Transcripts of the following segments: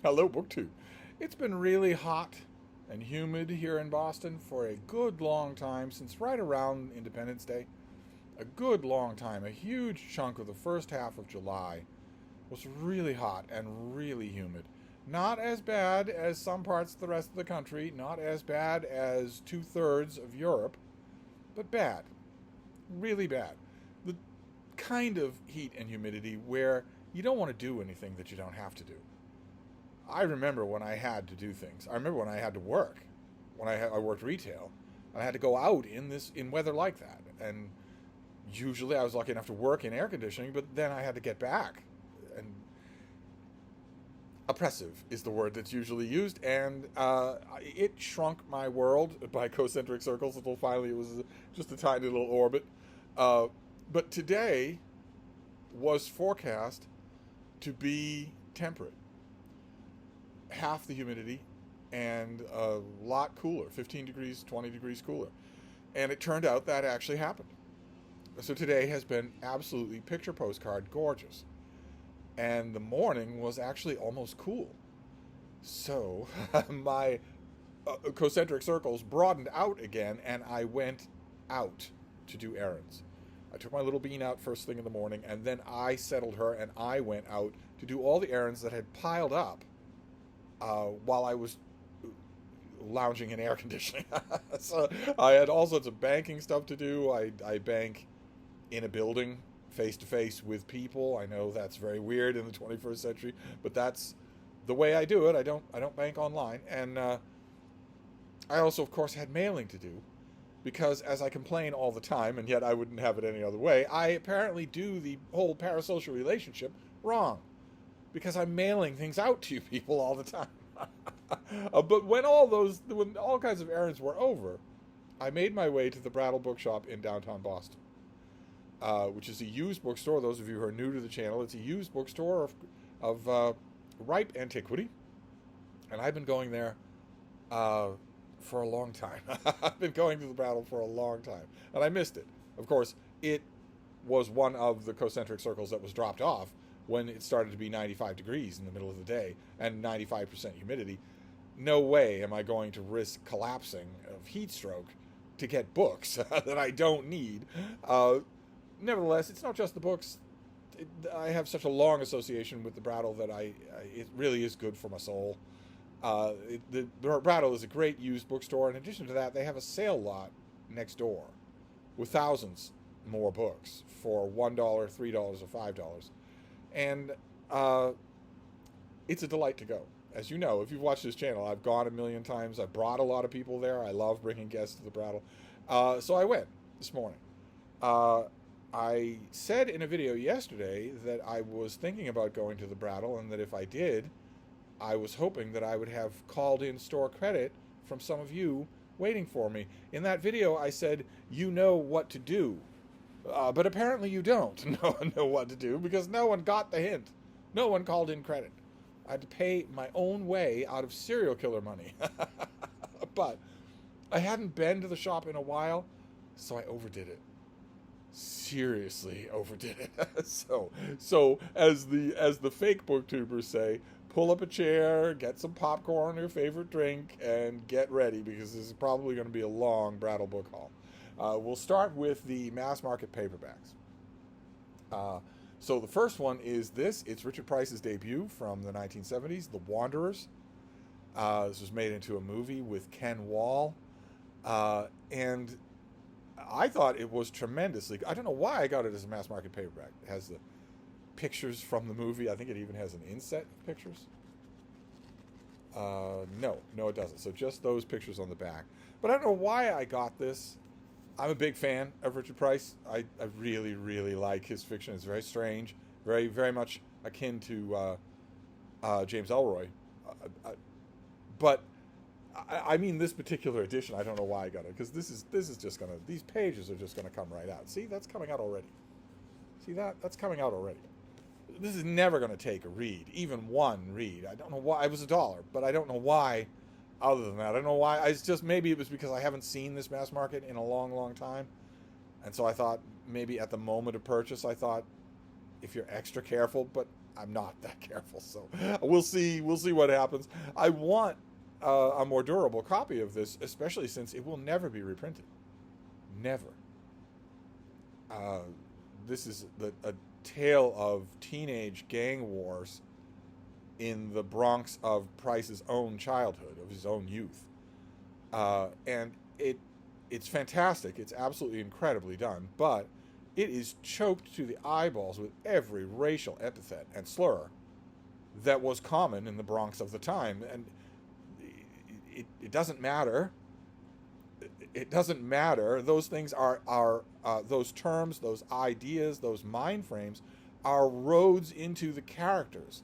Hello, BookTube. It's been really hot and humid here in Boston for a good long time, since right around Independence Day. A good long time. A huge chunk of the first half of July was really hot and really humid. Not as bad as some parts of the rest of the country, not as bad as two-thirds of Europe, but bad. Really bad. The kind of heat and humidity where you don't want to do anything that you don't have to do. I remember when I had to do things. I remember when I had to work. When I worked retail, I had to go out in weather like that. And usually I was lucky enough to work in air conditioning, but then I had to get back. And oppressive is the word that's usually used, and it shrunk my world by concentric circles until finally it was just a tiny little orbit. But today was forecast to be temperate, half the humidity, and a lot cooler, 15 degrees, 20 degrees cooler. And it turned out that actually happened. So today has been absolutely picture postcard gorgeous. And the morning was actually almost cool. So my concentric circles broadened out again, and I went out to do errands. I took my little bean out first thing in the morning, and then I settled her, and I went out to do all the errands that had piled up while I was lounging in air conditioning. So I had all sorts of banking stuff to do. I bank in a building face to face with people. I know that's very weird in the 21st century, but that's the way I do it. I don't bank online. And I also, of course, had mailing to do, because as I complain all the time, and yet I wouldn't have it any other way, I apparently do the whole parasocial relationship wrong, because I'm mailing things out to you people all the time. But when all kinds of errands were over, I made my way to the Brattle Bookshop in downtown Boston, which is a used bookstore. Those of you who are new to the channel, it's a used bookstore of ripe antiquity, and I've been going there for a long time. I've been going to the Brattle for a long time, and I missed it. Of course, it was one of the concentric circles that was dropped off when it started to be 95 degrees in the middle of the day and 95% humidity. No way am I going to risk collapsing of heat stroke to get books that I don't need. Nevertheless, it's not just the books. I have such a long association with the Brattle that it really is good for my soul. The Brattle is a great used bookstore. In addition to that, they have a sale lot next door with thousands more books for $1, $3, or $5. And it's a delight to go. As you know, if you've watched this channel, I've gone a million times. I've brought a lot of people there. I love bringing guests to the Brattle. So I went this morning. I said in a video yesterday that I was thinking about going to the Brattle, and that if I did, I was hoping that I would have called in store credit from some of you waiting for me. In that video, I said, you know what to do. But apparently you don't know what to do, because no one got the hint. No one called in credit. I had to pay my own way out of serial killer money. But I hadn't been to the shop in a while, so I overdid it. Seriously overdid it. So as the fake booktubers say, pull up a chair, get some popcorn or your favorite drink, and get ready, because this is probably going to be a long Brattle book haul. We'll start with the mass market paperbacks. So the first one is this. It's Richard Price's debut from the 1970s, The Wanderers. This was made into a movie with Ken Wall. And I thought it was tremendously... I don't know why I got it as a mass market paperback. It has the pictures from the movie. I think it even has an inset of pictures. No, it doesn't. So just those pictures on the back. But I don't know why I got this. I'm a big fan of Richard Price. I really, really like his fiction. It's very strange, very, very much akin to James Ellroy. But I mean, this particular edition, I don't know why I got it, because this is just gonna, these pages are just gonna come right out. See, that's coming out already. See that? That's coming out already. This is never gonna take a read, even one read. I don't know why. It was $1, but I don't know why. Other than that, I don't know why. It's just, maybe it was because I haven't seen this mass market in a long, long time. And so I thought maybe at the moment of purchase, I thought if you're extra careful, but I'm not that careful. So we'll see what happens. I want a more durable copy of this, especially since it will never be reprinted. Never. This is a tale of teenage gang wars in the Bronx of Price's own childhood, of his own youth. And it's fantastic. It's absolutely incredibly done, but it is choked to the eyeballs with every racial epithet and slur that was common in the Bronx of the time. And it doesn't matter. It doesn't matter. Those things are those terms, those ideas, those mind frames are roads into the characters.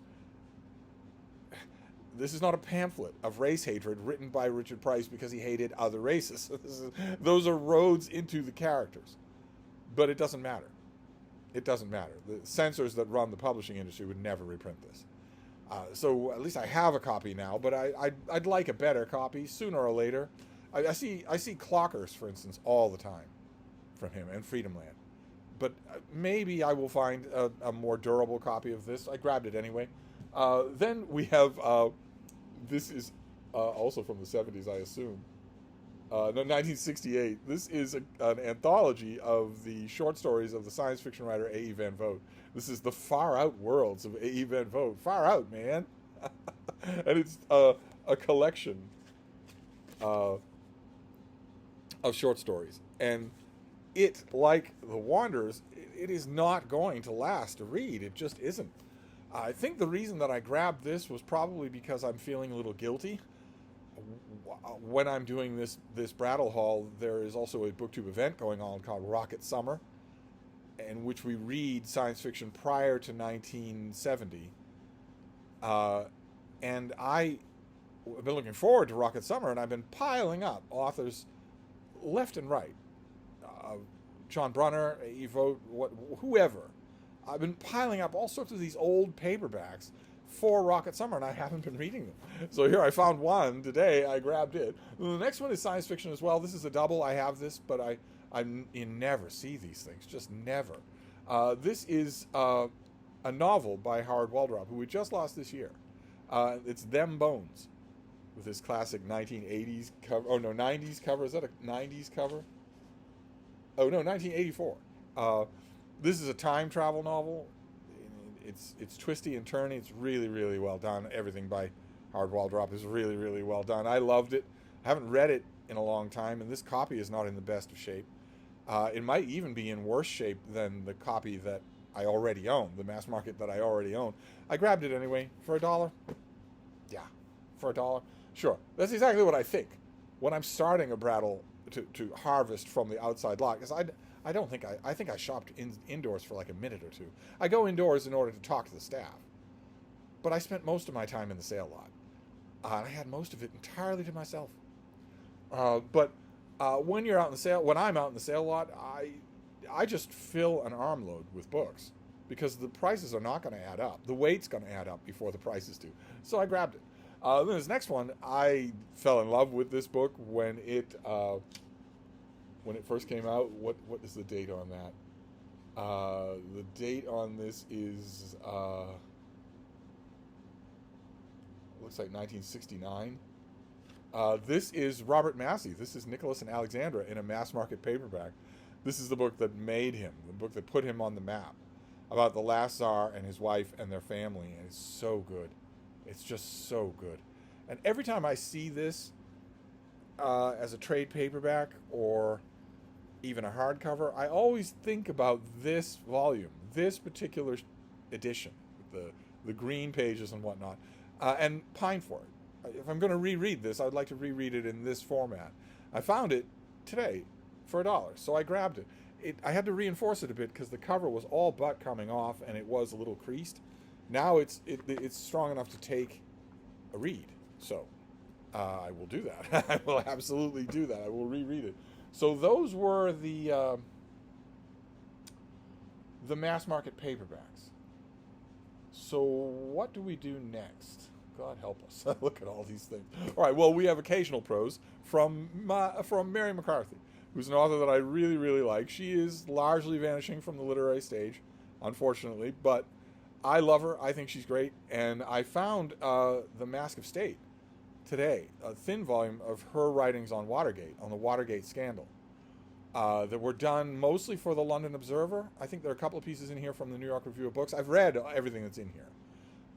This is not a pamphlet of race hatred written by Richard Price because he hated other races. Those are roads into the characters. But it doesn't matter. It doesn't matter. The censors that run the publishing industry would never reprint this. So at least I have a copy now, but I'd like a better copy sooner or later. I see clockers, for instance, all the time from him, and Freedom Land. But maybe I will find a more durable copy of this. I grabbed it anyway. Then we have, this is also from the 70s, I assume. No, 1968. This is an anthology of the short stories of the science fiction writer A.E. Van Vogt. This is the Far Out Worlds of A.E. Van Vogt. Far out, man. And it's a collection of short stories. And it, like The Wanderers, it is not going to last a read. It just isn't. I think the reason that I grabbed this was probably because I'm feeling a little guilty. When I'm doing this Brattle haul, there is also a BookTube event going on called Rocket Summer, in which we read science fiction prior to 1970. And I've been looking forward to Rocket Summer, and I've been piling up authors left and right. John Brunner, A.E. Vogt, whoever. I've been piling up all sorts of these old paperbacks for Rocket Summer, and I haven't been reading them. So here, I found one today. I grabbed it. The next one is science fiction as well. This is a double. I have this, but you never see these things. Just never. This is a novel by Howard Waldrop, who we just lost this year. It's Them Bones, with this classic 1980s cover. Oh, no, 90s cover. Is that a 90s cover? Oh, no, 1984. This is a time travel novel. It's twisty and turny. It's really, really well done. Everything by Howard Waldrop is really, really well done. I loved it. I haven't read it in a long time, and this copy is not in the best of shape. It might even be in worse shape than the copy that I already own, the mass market that I already own. I grabbed it anyway for $1. Yeah, for $1. Sure, that's exactly what I think when I'm starting a Brattle to harvest from the outside lot, because I think I shopped indoors for like a minute or two. I go indoors in order to talk to the staff, but I spent most of my time in the sale lot. I had most of it entirely to myself. But when you're out in the sale, when I'm out in the sale lot, I just fill an armload with books because the prices are not going to add up. The weight's going to add up before the prices do. So I grabbed it. Then this next one, I fell in love with this book when it first came out. What is the date on that? The date on this is looks like 1969. This is Robert Massey. This is Nicholas and Alexandra in a mass market paperback. This is the book that made him, the book that put him on the map, about the last Tsar and his wife and their family. And it's so good. It's just so good. And every time I see this as a trade paperback or even a hardcover, I always think about this volume, this particular edition, the green pages and whatnot, and pine for it. If I'm going to reread this, I'd like to reread it in this format. I found it today for $1, so I grabbed it. I had to reinforce it a bit because the cover was all but coming off and it was a little creased. Now it's strong enough to take a read, so I will do that. I will absolutely do that. I will reread it. So those were the mass market paperbacks. So what do we do next? God help us. Look at all these things. All right, well, we have occasional prose from Mary McCarthy, who's an author that I really, really like. She is largely vanishing from the literary stage, unfortunately, but I love her. I think she's great. And I found The Mask of State today, a thin volume of her writings on Watergate, on the Watergate scandal, that were done mostly for the London Observer. I think there are a couple of pieces in here from the New York Review of Books. I've read everything that's in here,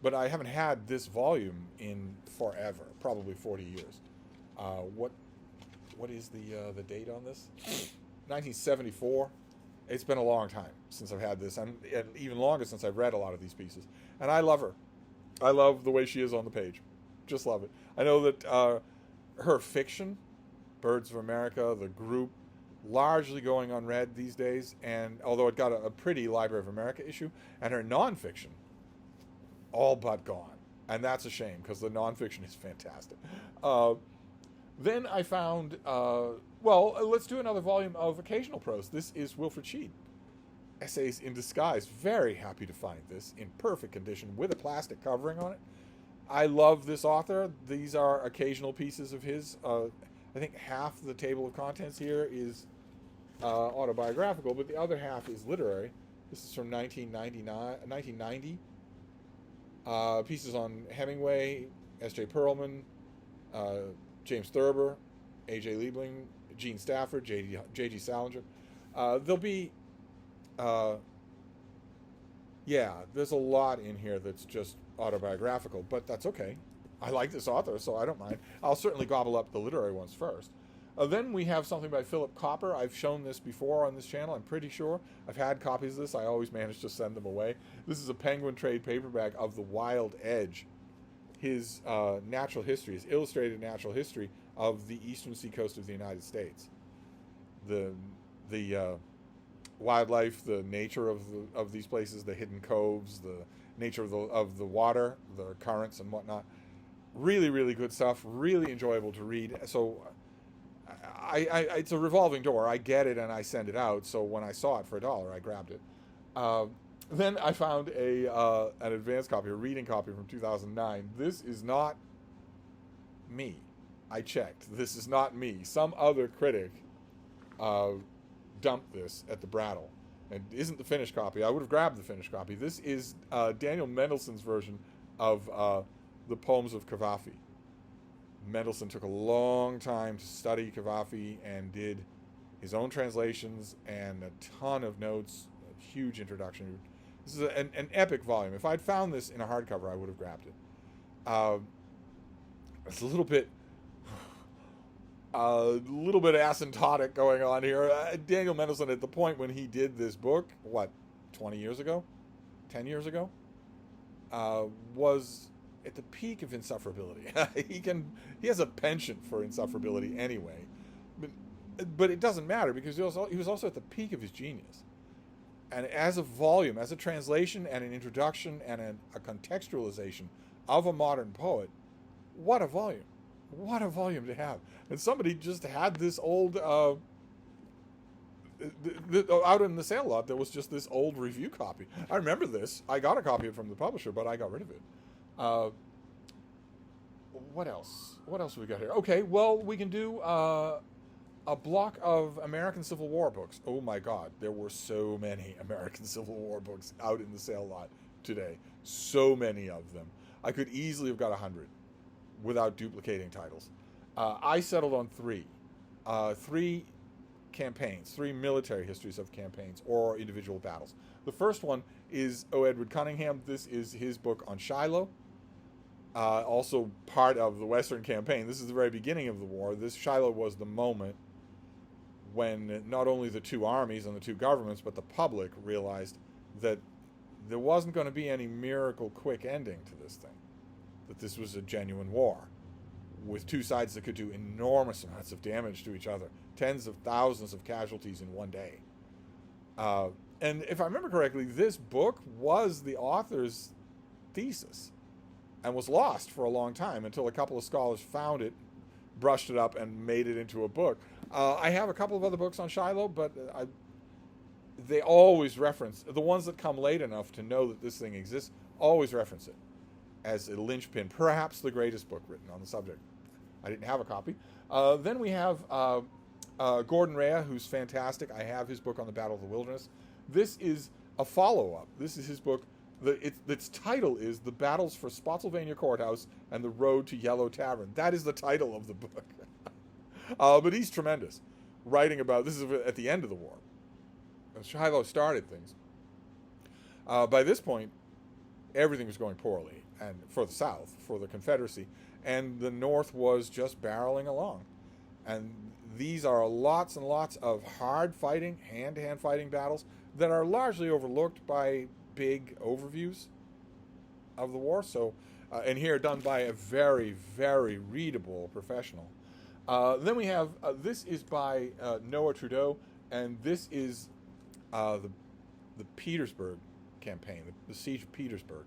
but I haven't had this volume in forever, probably 40 years. What is the date on this? 1974. It's been a long time since I've had this, and even longer since I've read a lot of these pieces. And I love her. I love the way she is on the page. Just love it. I know that her fiction, Birds of America, The Group, largely going unread these days, and although it got a pretty Library of America issue, and her nonfiction, all but gone. And that's a shame, because the nonfiction is fantastic. Then I found, let's do another volume of occasional prose. This is Wilfred Sheed, Essays in Disguise. Very happy to find this in perfect condition with a plastic covering on it. I love this author. These are occasional pieces of his. I think half the table of contents here is autobiographical, but the other half is literary. This is from 1990. Pieces on Hemingway, S.J. Perelman, James Thurber, A.J. Liebling, Gene Stafford, J.G. Salinger. There'll be, there's a lot in here that's just autobiographical, but that's okay. I like this author, so I don't mind. I'll certainly gobble up the literary ones first. Then we have something by Philip Copper. I've shown this before on this channel, I'm pretty sure. I've had copies of this. I always manage to send them away. This is a Penguin trade paperback of The Wild Edge, his natural history, his illustrated natural history of the eastern seacoast of the United States. The wildlife, the nature of these places, the hidden coves, the nature of the water, the currents and whatnot. Really, really good stuff. Really enjoyable to read. So it's a revolving door. I get it and I send it out. So when I saw it for $1, I grabbed it. Then I found an advanced copy, a reading copy from 2009. This is not me. I checked. This is not me. Some other critic dumped this at the Brattle. And it isn't the finished copy. I would have grabbed the finished copy. This is Daniel Mendelssohn's version of the poems of Cavafy. Mendelssohn took a long time to study Cavafy and did his own translations and a ton of notes, a huge introduction. This is an epic volume. If I'd found this in a hardcover, I would have grabbed it. It's a little bit asymptotic going on here. Daniel Mendelssohn, at the point when he did this book, 20 years ago? 10 years ago? Was at the peak of insufferability. He has a penchant for insufferability anyway. But it doesn't matter because he was also at the peak of his genius. And as a volume, as a translation and an introduction and a contextualization of a modern poet, what a volume. What a volume to have. And somebody just had this old, out in the sale lot, there was just this old review copy. I remember this. I got a copy of it from the publisher, but I got rid of it. What else? What else have we got here? Okay, well, we can do a block of American Civil War books. Oh my God, there were so many American Civil War books out in the sale lot today. So many of them. I could easily have got 100 without duplicating titles. I settled on three campaigns, 3 military histories of campaigns or individual battles. The first one is O. Edward Cunningham. This is his book on Shiloh. Also part of the Western campaign. This is the very beginning of the war. This Shiloh was the moment when not only the two armies and the two governments, but the public realized that there wasn't going to be any miracle quick ending to this thing. That this was a genuine war with two sides that could do enormous amounts of damage to each other. Tens of thousands of casualties in one day. And if I remember correctly, this book was the author's thesis and was lost for a long time until a couple of scholars found it, brushed it up, and made it into a book. I have a couple of other books on Shiloh, but they always reference, the ones that come late enough to know that this thing exists, always reference it as a linchpin, perhaps the greatest book written on the subject. I didn't have a copy. Then we have Gordon Rea, who's fantastic. I have his book on the Battle of the Wilderness. This is a follow-up. This is his book Its title is The Battles for Spotsylvania Courthouse and the Road to Yellow Tavern. That is the title of the book. But he's tremendous, writing about, this is at the end of the war. Shiloh started things. By this point, everything was going poorly, and for the South, for the Confederacy, and the North was just barreling along. And these are lots and lots of hard fighting, hand-to-hand fighting battles that are largely overlooked by big overviews of the war. So, and here done by a very, very readable professional. Then we have, this is by Noah Trudeau, and this is the Petersburg campaign, the Siege of Petersburg,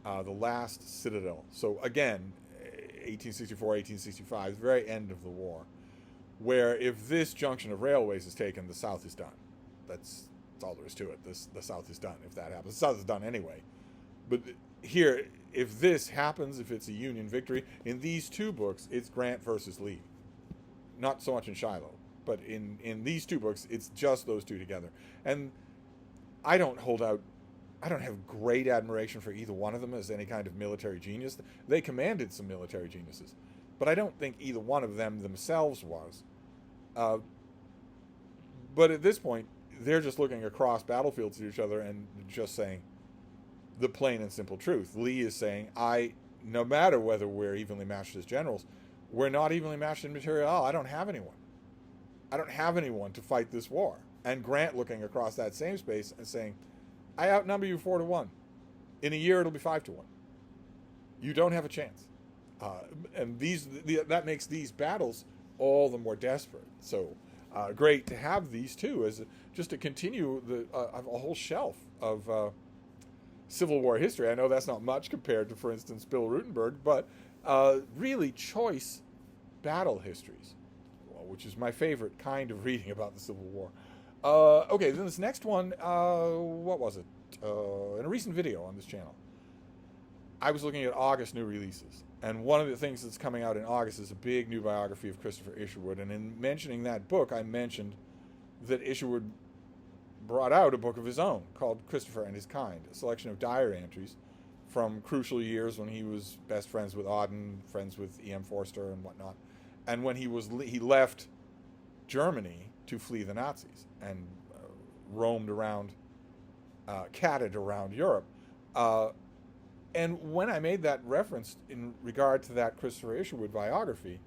the last citadel. So again, 1864, 1865, the very end of the war, where if this junction of railways is taken, the South is done. That's all there is to it. The South is done if that happens. The South is done anyway. But here, if this happens, if it's a Union victory, in these two books, it's Grant versus Lee. Not so much in Shiloh, but in these two books, it's just those two together. And I don't have great admiration for either one of them as any kind of military genius. They commanded some military geniuses, but I don't think either one of them themselves was. But at this point, they're just looking across battlefields at each other and just saying the plain and simple truth. Lee is saying, no matter whether we're evenly matched as generals, we're not evenly matched in material. I don't have anyone. I don't have anyone to fight this war. And Grant looking across that same space and saying, I outnumber you 4-1. In a year, it'll be 5-1. You don't have a chance. And that makes these battles all the more desperate. So great to have these two as just to continue a whole shelf of Civil War history. I know that's not much compared to, for instance, Bill Rutenberg, but really choice battle histories, which is my favorite kind of reading about the Civil War. Okay, then this next one, what was it? In a recent video on this channel, I was looking at August new releases. And one of the things that's coming out in August is a big new biography of Christopher Isherwood. And in mentioning that book, I mentioned that Isherwood brought out a book of his own called Christopher and His Kind, a selection of diary entries from crucial years when he was best friends with Auden, friends with E.M. Forster and whatnot. And when he left Germany to flee the Nazis and roamed around, catted around Europe. And when I made that reference in regard to that Christopher Isherwood biography,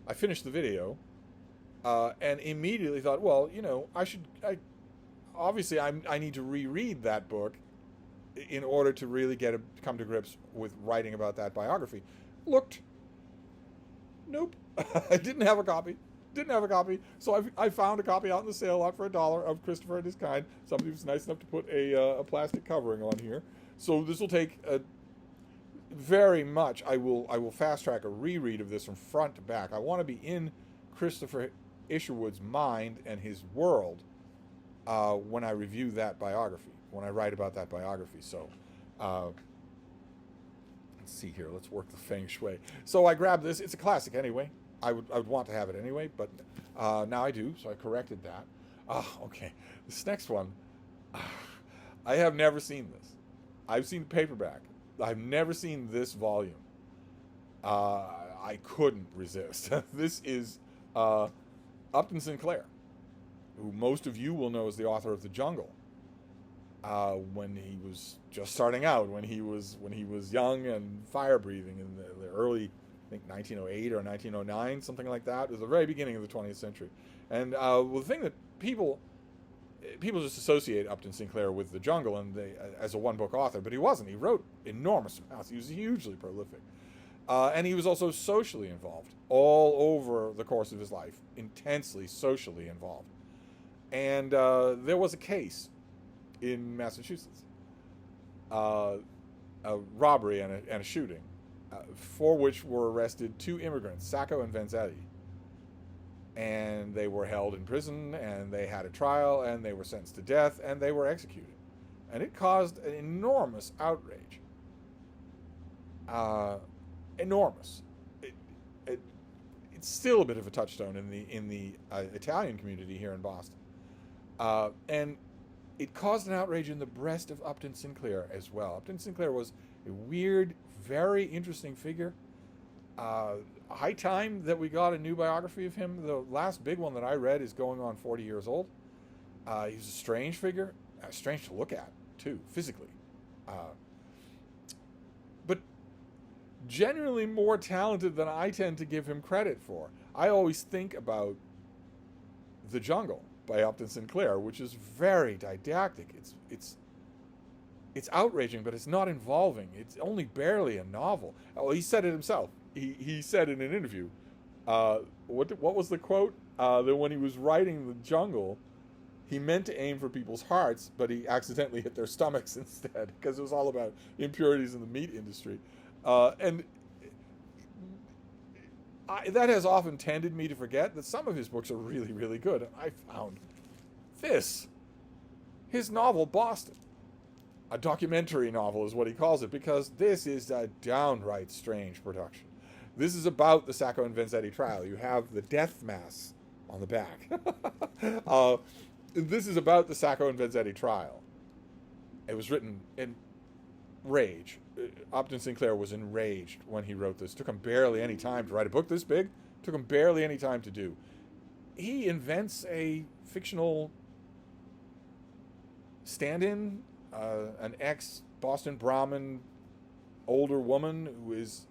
I finished the video and immediately thought, well, obviously I need to reread that book in order to really come to grips with writing about that biography. Nope. I didn't have a copy. So I found a copy out in the sale lot for $1 of Christopher and His Kind. Somebody was nice enough to put a plastic covering on here. So this will take very much. I will fast track a reread of this from front to back. I want to be in Christopher Isherwood's mind and his world when I review that biography, when I write about that biography. So let's see here. Let's work the feng shui. So I grabbed this. It's a classic anyway. I would want to have it anyway, but now I do, so I corrected that. Okay. This next one, I have never seen this. I've seen the paperback. I've never seen this volume. I couldn't resist. This is Upton Sinclair, who most of you will know as the author of The Jungle. When he was just starting out, when he was young and fire-breathing in the early, I think 1908 or 1909, something like that. It was the very beginning of the 20th century. And the thing that people just associate Upton Sinclair with The Jungle and as a one-book author, but he wasn't. He wrote enormous amounts. He was hugely prolific. And he was also socially involved all over the course of his life, intensely socially involved. And there was a case in Massachusetts, a robbery and a shooting, for which were arrested two immigrants, Sacco and Vanzetti. And they were held in prison, and they had a trial, and they were sentenced to death, and they were executed. And it caused an enormous outrage. Enormous. It's still a bit of a touchstone in the Italian community here in Boston. And it caused an outrage in the breast of Upton Sinclair as well. Upton Sinclair was a weird, very interesting figure. High time that we got a new biography of him. The last big one that I read is going on 40 years old. He's a strange figure, strange to look at, too, physically. But generally more talented than I tend to give him credit for. I always think about The Jungle by Upton Sinclair, which is very didactic. It's outraging, but it's not involving. It's only barely a novel. Oh, he said it himself. He said in an interview, what was the quote? That when he was writing The Jungle, he meant to aim for people's hearts, but he accidentally hit their stomachs instead, because it was all about impurities in the meat industry. And that has often tended me to forget that some of his books are really, really good. And I found his novel, Boston, a documentary novel is what he calls it, because this is a downright strange production. This is about the Sacco and Vanzetti trial. You have the death mass on the back. This is about the Sacco and Vanzetti trial. It was written in rage. Upton Sinclair was enraged when he wrote this. It took him barely any time to write a book this big. It took him barely any time to do. He invents a fictional stand-in, an ex-Boston Brahmin older woman who is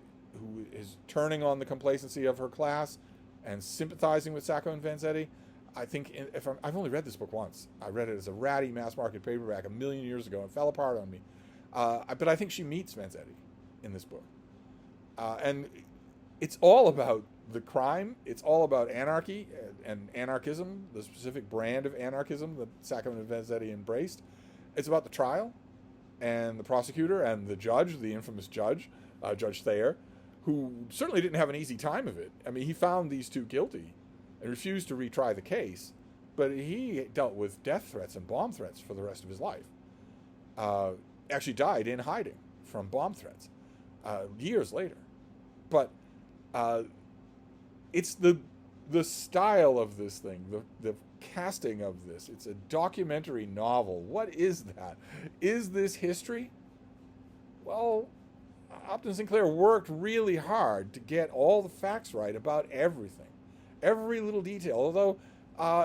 turning on the complacency of her class and sympathizing with Sacco and Vanzetti. I think I've only read this book once. I read it as a ratty mass-market paperback a million years ago and fell apart on me. But I think she meets Vanzetti in this book. And it's all about the crime. It's all about anarchy and anarchism, the specific brand of anarchism that Sacco and Vanzetti embraced. It's about the trial and the prosecutor and the judge, the infamous judge, Judge Thayer, who certainly didn't have an easy time of it. I mean, he found these two guilty and refused to retry the case, but he dealt with death threats and bomb threats for the rest of his life. Actually died in hiding from bomb threats years later. But it's the style of this thing, the casting of this. It's a documentary novel. What is that? Is this history? Well, Upton Sinclair worked really hard to get all the facts right about everything, every little detail. Although,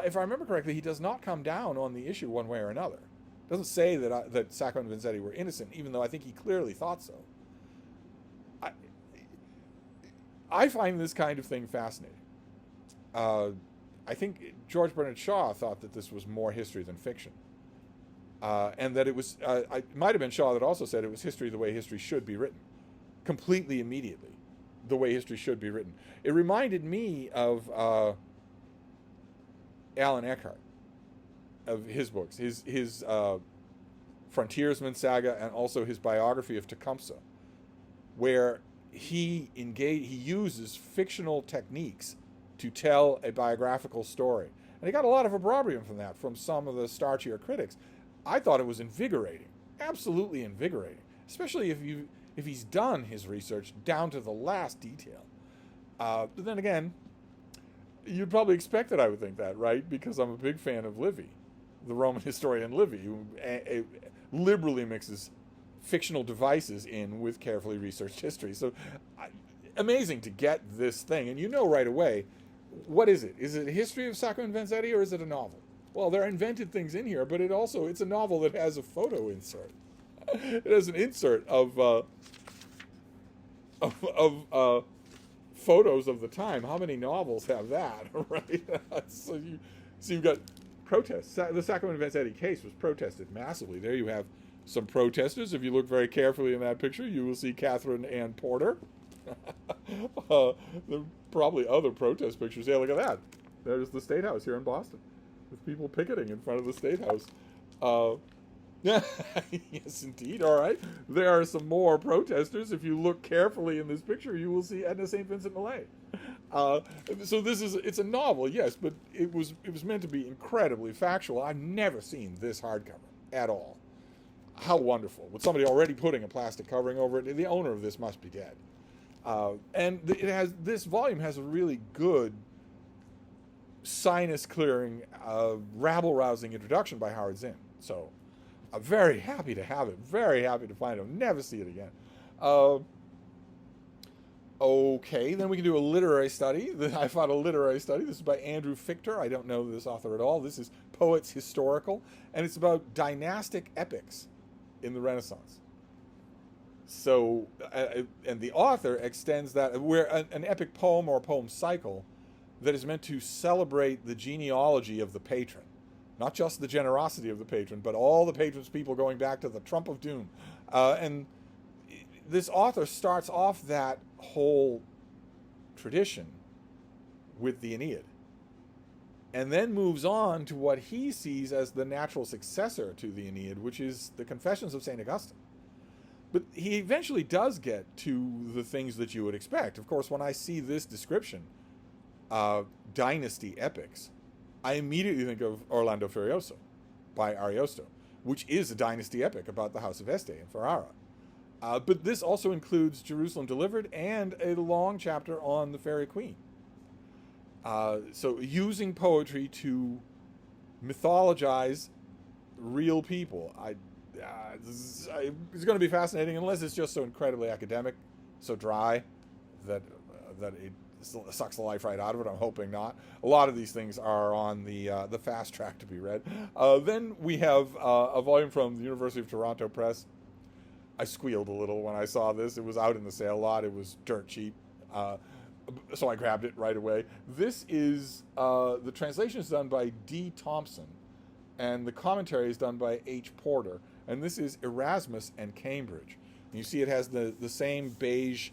if I remember correctly, he does not come down on the issue one way or another. Doesn't say that Sacco and Vanzetti were innocent, even though I think he clearly thought so. I find this kind of thing fascinating. I think George Bernard Shaw thought that this was more history than fiction. And that it was, it might have been Shaw that also said it was history the way history should be written. Completely immediately, the way history should be written. It reminded me of Alan Eckhart, of his books, his Frontiersman saga, and also his biography of Tecumseh, where he uses fictional techniques to tell a biographical story. And he got a lot of opprobrium from that, from some of the starchier critics. I thought it was invigorating, absolutely invigorating, especially if he's done his research down to the last detail. But then again, you'd probably expect that I would think that, right? Because I'm a big fan of Livy, the Roman historian Livy, who liberally mixes fictional devices in with carefully researched history. So amazing to get this thing. And you know right away, what is it? Is it a history of Sacco and Vanzetti, or is it a novel? Well, there are invented things in here, but it's a novel that has a photo insert. It has an insert of photos of the time. How many novels have that, right? So you've got protests. The Sacco and Vanzetti case was protested massively. There you have some protesters. If you look very carefully in that picture, you will see Catherine Ann Porter. There are probably other protest pictures. Yeah, look at that. There's the State House here in Boston, with people picketing in front of the State House. Yes, indeed. All right. There are some more protesters. If you look carefully in this picture, you will see Edna St. Vincent Millay. So it's a novel, yes, but it was meant to be incredibly factual. I've never seen this hardcover at all. How wonderful. With somebody already putting a plastic covering over it, the owner of this must be dead. And this volume has a really good sinus-clearing, rabble-rousing introduction by Howard Zinn. So I'm very happy to have it. Very happy to find it. I'll never see it again. Uh, okay, then we can do a literary study. I found a literary study. This is by Andrew Fichter. I don't know this author at all. This is Poets Historical, and it's about dynastic epics in the Renaissance. So, and the author extends that, where an epic poem or a poem cycle that is meant to celebrate the genealogy of the patron. Not just the generosity of the patron, but all the patron's people going back to the Trump of Doom. And this author starts off that whole tradition with the Aeneid, and then moves on to what he sees as the natural successor to the Aeneid, which is the Confessions of St. Augustine. But he eventually does get to the things that you would expect. Of course, when I see this description, dynasty epics, I immediately think of Orlando Furioso by Ariosto, which is a dynasty epic about the House of Este in Ferrara. But this also includes Jerusalem Delivered and a long chapter on the Fairy Queen. So using poetry to mythologize real people, it's going to be fascinating, unless it's just so incredibly academic, so dry, that it sucks the life right out of it. I'm hoping not. A lot of these things are on the fast track to be read. Then we have a volume from the University of Toronto Press. I squealed a little when I saw this. It was out in the sale lot. It was dirt cheap. So I grabbed it right away. This is, the translation is done by D. Thompson, and the commentary is done by H. Porter. And this is Erasmus and Cambridge. And you see it has the same beige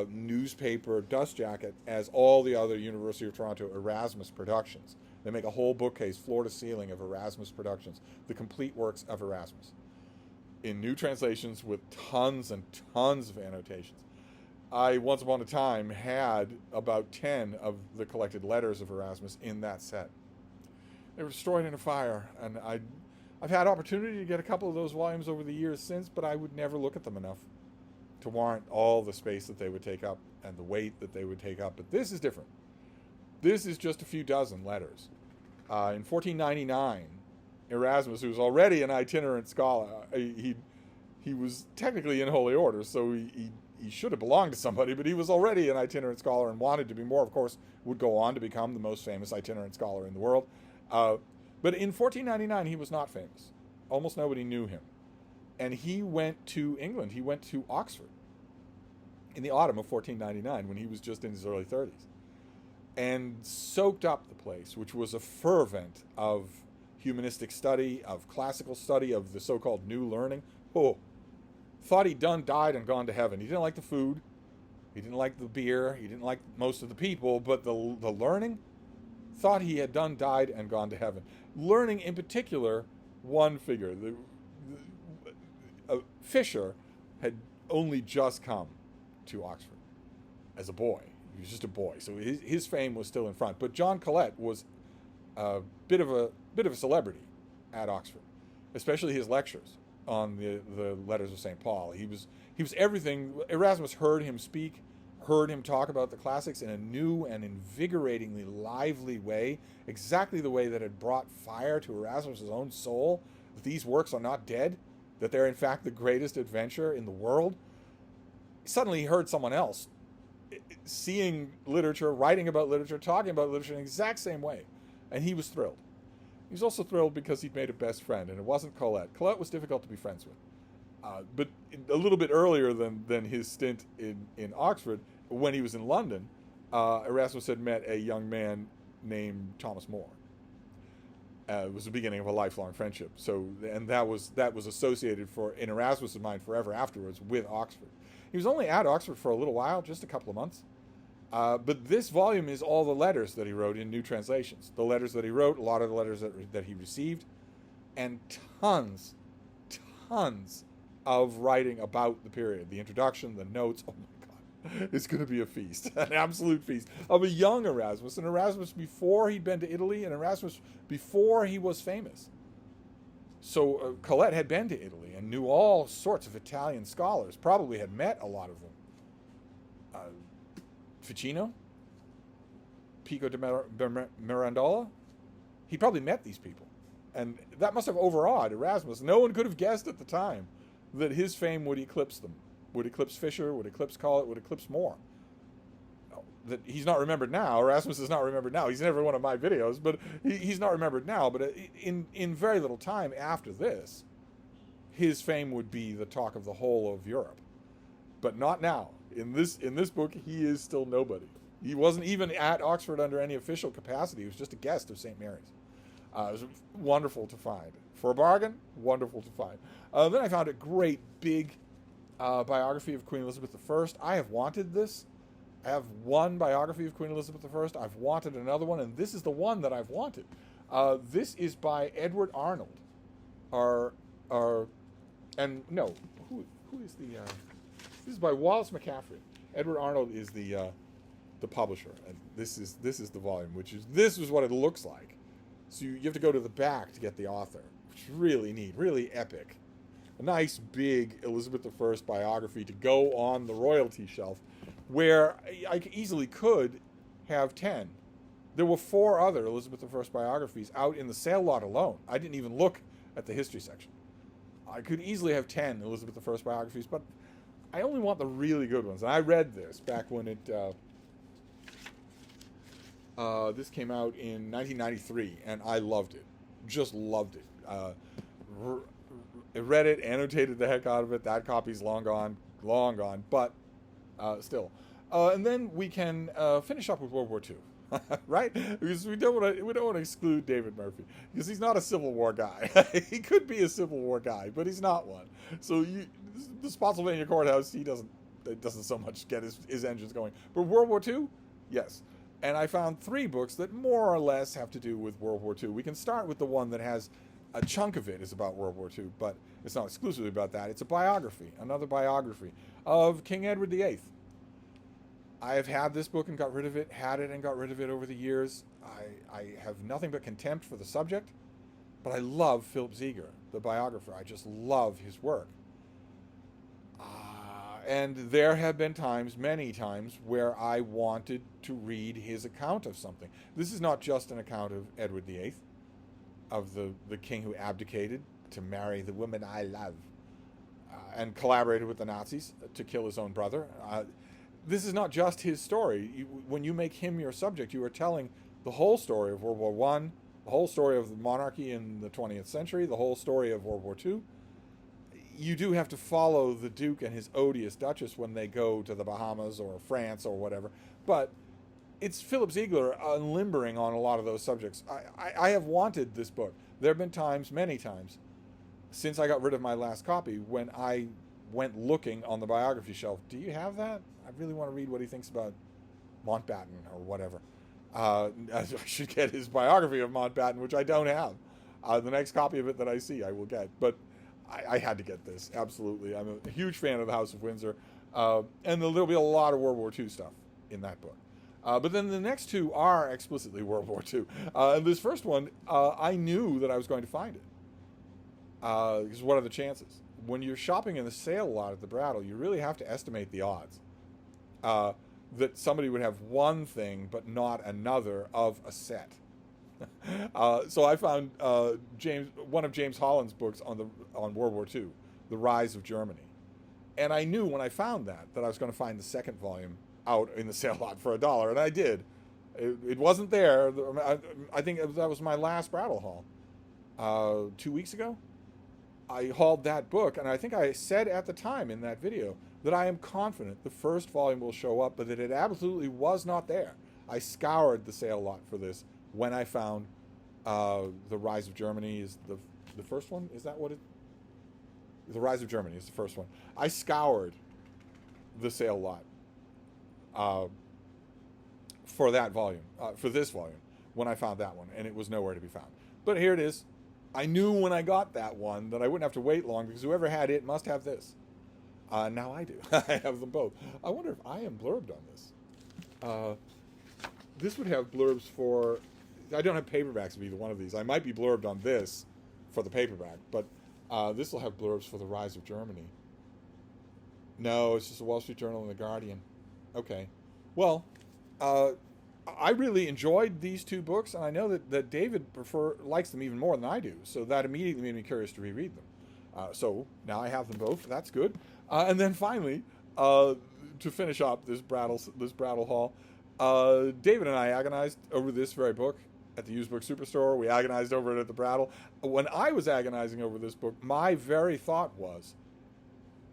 newspaper dust jacket as all the other University of Toronto Erasmus productions. They make a whole bookcase, floor to ceiling, of Erasmus productions, the complete works of Erasmus, in new translations with tons and tons of annotations. I, once upon a time, had about 10 of the collected letters of Erasmus in that set. They were destroyed in a fire, and I've had opportunity to get a couple of those volumes over the years since, but I would never look at them enough to warrant all the space that they would take up and the weight that they would take up. But this is different. This is just a few dozen letters. In 1499, Erasmus, who was already an itinerant scholar, he was technically in holy orders, so he should have belonged to somebody, but he was already an itinerant scholar and wanted to be more. Of course, would go on to become the most famous itinerant scholar in the world. But in 1499, he was not famous. Almost nobody knew him. And he went to England. He went to Oxford in the autumn of 1499, when he was just in his early 30s, and soaked up the place, which was a fervent of humanistic study, of classical study, of the so-called New Learning. Oh, thought he'd died and gone to heaven. He didn't like the food. He didn't like the beer. He didn't like most of the people, but the learning, thought he had died and gone to heaven. Learning, in particular, one figure. Fisher had only just come to Oxford as a boy. He was just a boy, so his fame was still in front. But John Colet was a bit of a celebrity at Oxford, especially his lectures on the letters of St. Paul. He was everything. Erasmus heard him speak, heard him talk about the classics in a new and invigoratingly lively way, exactly the way that had brought fire to Erasmus's own soul, that these works are not dead, that they're in fact the greatest adventure in the world. Suddenly he heard someone else seeing literature, writing about literature, talking about literature in the exact same way, and he was thrilled. He was also thrilled because he'd made a best friend, and it wasn't Colet. Colet was difficult to be friends with. But a little bit earlier than his stint in Oxford, when he was in London, Erasmus had met a young man named Thomas More. It was the beginning of a lifelong friendship. So, and that was associated in Erasmus' mind forever afterwards with Oxford. He was only at Oxford for a little while, just a couple of months. But this volume is all the letters that he wrote in new translations. The letters that he wrote, a lot of the letters that he received, and tons of writing about the period. The introduction, the notes. Oh my God, it's going to be a feast, an absolute feast of a young Erasmus, an Erasmus before he'd been to Italy, an Erasmus before he was famous. So Colet had been to Italy and knew all sorts of Italian scholars, probably had met a lot of them. Ficino, Pico de Mirandola, he probably met these people. And that must have overawed Erasmus. No one could have guessed at the time that his fame would eclipse them, would eclipse Fisher, would eclipse Collett, would eclipse Moore. That he's not remembered now. Erasmus is not remembered now. He's never in one of my videos, but he's not remembered now. But in very little time after this, his fame would be the talk of the whole of Europe. But not now. In this book, he is still nobody. He wasn't even at Oxford under any official capacity. He was just a guest of St. Mary's. It was wonderful to find. For a bargain, wonderful to find. Then I found a great big biography of Queen Elizabeth I. I have wanted this. I have one biography of Queen Elizabeth I. I've wanted another one, and this is the one that I've wanted. This is by Edward Arnold. Who is the? This is by Wallace McCaffrey. Edward Arnold is the publisher, and this is the volume, this is what it looks like. So you have to go to the back to get the author, which is really neat, really epic. A nice big Elizabeth I biography to go on the royalty shelf, where I easily could have 10. There were 4 other Elizabeth I biographies out in the sale lot alone. I didn't even look at the history section. I could easily have 10 Elizabeth I biographies, but I only want the really good ones. And I read this back when it... this came out in 1993, and I loved it. Just loved it. I read it, annotated the heck out of it. That copy's long gone, but still. And then we can finish up with World War II, right? Because we don't want to exclude David Murphy, because he's not a Civil War guy. He could be a Civil War guy, but he's not one. So the Spotsylvania courthouse, he doesn't so much get his engines going. But World War II, yes. And I found 3 books that more or less have to do with World War II. We can start with the one that has a chunk of it is about World War II, but it's not exclusively about that. It's a biography, another biography of King Edward VIII. I have had this book and got rid of it, had it and got rid of it over the years. I have nothing but contempt for the subject, but I love Philip Ziegler, the biographer. I just love his work. And there have been times, many times, where I wanted to read his account of something. This is not just an account of Edward VIII, of the king who abdicated to marry the woman I love, and collaborated with the Nazis to kill his own brother. This is not just his story. When you make him your subject, you are telling the whole story of World War I, the whole story of the monarchy in the 20th century, the whole story of World War II. You do have to follow the Duke and his odious Duchess when they go to the Bahamas or France or whatever. But it's Philip Ziegler limbering on a lot of those subjects. I have wanted this book. There have been times, many times, since I got rid of my last copy, when I went looking on the biography shelf. Do you have that? I really want to read what he thinks about Mountbatten or whatever. I should get his biography of Mountbatten, which I don't have. The next copy of it that I see, I will get. But I had to get this, absolutely. I'm a huge fan of the House of Windsor. And there'll be a lot of World War II stuff in that book. But then the next 2 are explicitly World War II. And this first one, I knew that I was going to find it. Because what are the chances? When you're shopping in the sale lot at the Brattle, you really have to estimate the odds. That somebody would have one thing but not another of a set. So I found one of James Holland's books on World War II, The Rise of Germany. And I knew when I found that I was going to find the second volume out in the sale lot for $1, and I did. It wasn't there. I think that was my last Brattle haul. 2 weeks ago, I hauled that book, and I think I said at the time in that video that I am confident the first volume will show up, but that it absolutely was not there. I scoured the sale lot for this when I found The Rise of Germany is the first one. Is that what it? The Rise of Germany is the first one. I scoured the sale lot for that volume, for this volume, when I found that one, and it was nowhere to be found. But here it is. I knew when I got that one that I wouldn't have to wait long, because whoever had it must have this. Now I do. I have them both. I wonder if I am blurbed on this. This would have blurbs for... I don't have paperbacks of either one of these. I might be blurbed on this for the paperback, but this will have blurbs for The Rise of Germany. No, it's just the Wall Street Journal and The Guardian. Okay. Well, I really enjoyed these two books, and I know that David likes them even more than I do. So that immediately made me curious to reread them. So now I have them both. That's good. And then finally, to finish up this Brattle haul, David and I agonized over this very book at the used book superstore. We agonized over it at the Brattle. When I was agonizing over this book, my very thought was,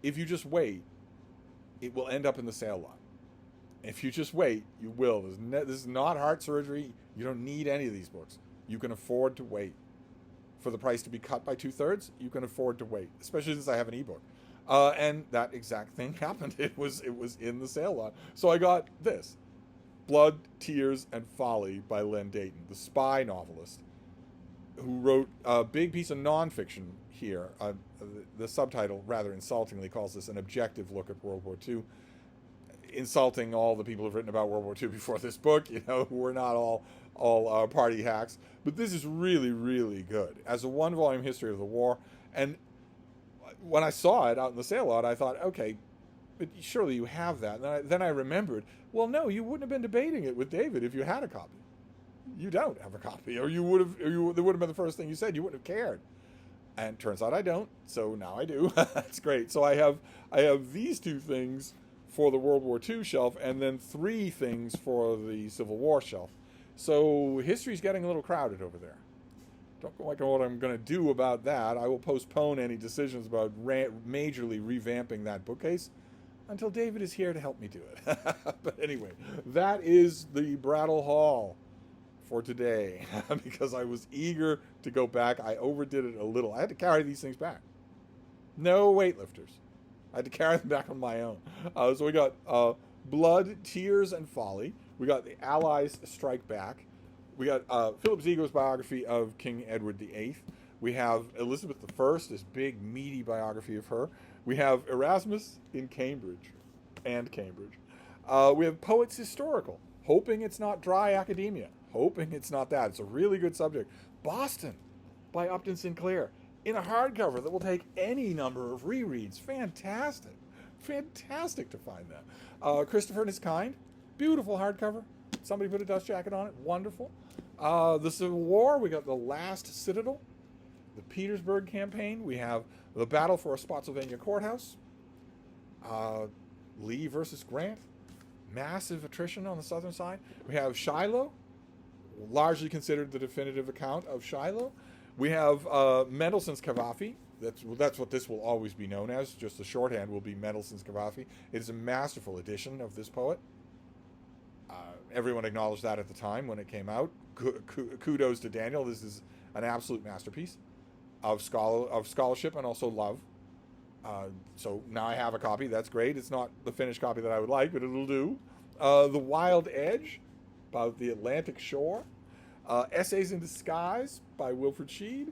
if you just wait, it will end up in the sale lot. If you just wait, you will. This is not heart surgery. You don't need any of these books. You can afford to wait. For the price to be cut by 2/3, you can afford to wait, especially since I have an ebook. And that exact thing happened. It was in the sale lot. So I got this, Blood, Tears, and Folly by Len Deighton, the spy novelist, who wrote a big piece of nonfiction here. The subtitle, rather insultingly, calls this an objective look at World War II, insulting all the people who've written about World War II before this book, who were not all party hacks. But this is really, really good as a one-volume history of the war. And when I saw it out in the sale lot, I thought, okay, but surely you have that. And then I remembered, well, no, you wouldn't have been debating it with David if you had a copy. You don't have a copy, or there would have been the first thing you said. You wouldn't have cared. And turns out I don't, so now I do. That's great. So I have these two things for the World War II shelf, and then 3 things for the Civil War shelf. So history's getting a little crowded over there. Don't know what I'm going to do about that. I will postpone any decisions about majorly revamping that bookcase until David is here to help me do it. But anyway, that is the Brattle haul for today, because I was eager to go back. I overdid it a little. I had to carry these things back. No weightlifters. I had to carry them back on my own. So we got Blood, Tears, and Folly. We got The Allies Strike Back. We got Philip Ziegler's biography of King Edward VIII. We have Elizabeth I, this big, meaty biography of her. We have Erasmus in Cambridge. We have Poets Historical, hoping it's not dry academia. Hoping it's not that. It's a really good subject. Boston by Upton Sinclair, in a hardcover that will take any number of rereads. Fantastic. Fantastic to find that. Christopher and His Kind, beautiful hardcover. Somebody put a dust jacket on it. Wonderful. The Civil War, we got The Last Citadel, the Petersburg Campaign. We have The Battle for a Spotsylvania Courthouse, Lee versus Grant, massive attrition on the southern side. We have Shiloh, largely considered the definitive account of Shiloh. We have Mendelssohn's Cavafy. That's what this will always be known as. Just the shorthand will be Mendelssohn's Cavafy. It is a masterful edition of this poet. Everyone acknowledged that at the time when it came out. Kudos to Daniel. This is an absolute masterpiece of scholarship and also love. So now I have a copy. That's great. It's not the finished copy that I would like, but it'll do. The Wild Edge, about the Atlantic shore. Essays in Disguise by Wilfred Sheed.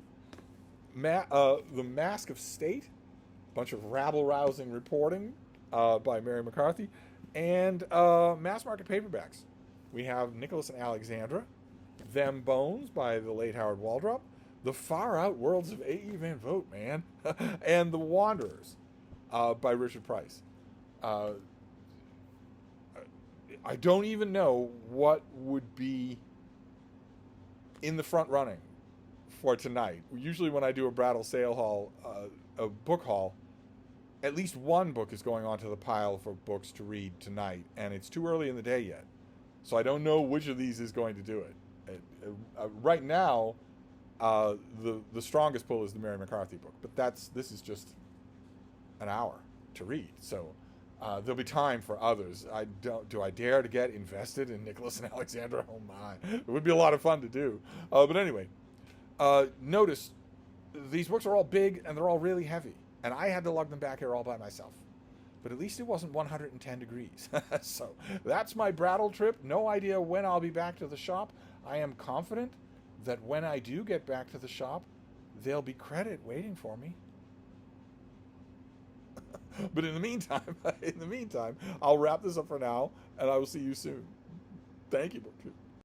The Mask of State, a bunch of rabble-rousing reporting by Mary McCarthy. And mass market paperbacks. We have Nicholas and Alexandra, Them Bones by the late Howard Waldrop, The Far Out Worlds of A.E. Van Vogt, man, and The Wanderers by Richard Price. I don't even know what would be in the front running for tonight. Usually when I do a Brattle sale haul, a book haul, at least one book is going onto the pile for books to read tonight, and it's too early in the day yet. So I don't know which of these is going to do it. Right now, the strongest pull is the Mary McCarthy book, but this is just an hour to read. So there'll be time for others. Do I dare to get invested in Nicholas and Alexandra? Oh my, it would be a lot of fun to do. But anyway, notice these books are all big and they're all really heavy. And I had to lug them back here all by myself. But at least it wasn't 110 degrees. So that's my Brattle trip. No idea when I'll be back to the shop. I am confident that when I do get back to the shop, there'll be credit waiting for me. But in the meantime, I'll wrap this up for now, and I will see you soon. Thank you, BookTube.